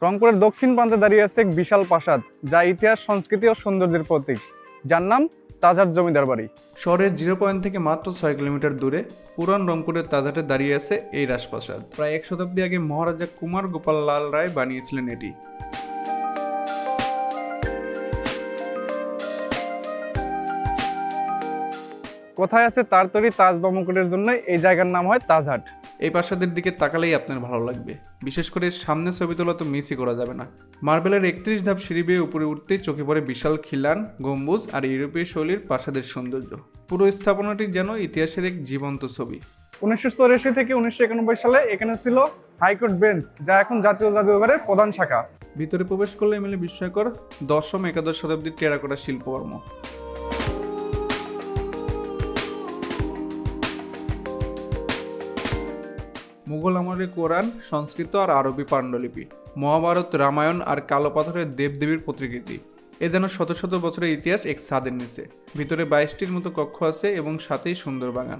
রংপুরের দক্ষিণ প্রান্তে দাঁড়িয়ে আছে এক বিশাল প্রাসাদ, যা ইতিহাস, সংস্কৃতি ও সৌন্দর্যের প্রতীক, যার নাম তাজহাট জমিদার বাড়ি। শহরের 0 পয়েন্ট থেকে মাত্র 6 কিলোমিটার দূরে পুরান রংপুরের তাজহাটে দাঁড়িয়ে আছে এই রাজপ্রাসাদ। প্রায় 1 শতাব্দী আগে মহারাজা কুমার গোপাল লাল রায় বানিয়েছিলেন এটি। কোথায় আছে তার তৈরি তাজ বা মুকুটের জন্য এই জায়গার নাম হয় তাজহাট। এই প্রাসাদের দিকে তাকালেই আপনার ভালো লাগবে, বিশেষ করে সামনে ছবি তোলা তো মিসই করা যাবে না। মার্বেলের 31 ধাপ সিঁড়ি বেয়ে উপরে উঠতেই চোখে পড়ে বিশাল খিলান, গম্বুজ আর ইউরোপীয় শৈলীর প্রাসাদের সৌন্দর্য। পুরো স্থাপনাটি যেন ইতিহাসের এক জীবন্ত ছবি। 1984 থেকে 1991 সালে এখানে ছিল হাইকোর্ট বেঞ্চ, যা এখন জাতীয় জাদুঘরের প্রধান শাখা। ভিতরে প্রবেশ করলে মেলে বিস্ময়কর 10ম-11 শতাব্দীর টেরাকোটা শিল্পকর্ম। মুঘল আমলের কোরআন, সংস্কৃত আর আরবি পাণ্ডুলিপি, মহাভারত, রামায়ণ আর কালো পাথরের দেবদেবীর প্রতিকৃতি। এ যেন শত শত বছরের ইতিহাস এক ছাদের নিচে। ভিতরে 22টির মতো কক্ষ আছে এবং সাথেই সুন্দর বাগান।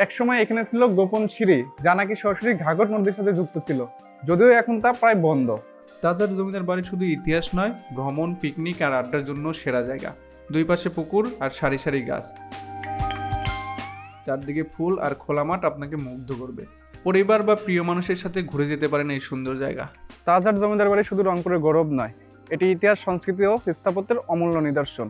একসময় এখানে ছিল গোপন সিঁড়ি, যা নাকি সরাসরি ঘাঘর নদীর সাথে যুক্ত ছিল, যদিও এখন তা প্রায় বন্ধ। তাজহাট জমিদার বাড়ি শুধু ইতিহাস নয়, ভ্রমণ, পিকনিক আর আড্ডার জন্য সেরা জায়গা। দুই পাশে পুকুর আর সারি সারি গাছ, চারদিকে ফুল আর খোলা মাঠ আপনাকে মুগ্ধ করবে। পরিবার বা প্রিয় মানুষের সাথে ঘুরে যেতে পারেন এই সুন্দর জায়গা। তাজহাট জমিদার বাড়ি শুধু রংপুরের গৌরব নয়, এটি ইতিহাস, সংস্কৃতি ও স্থাপত্যের অমূল্য নিদর্শন।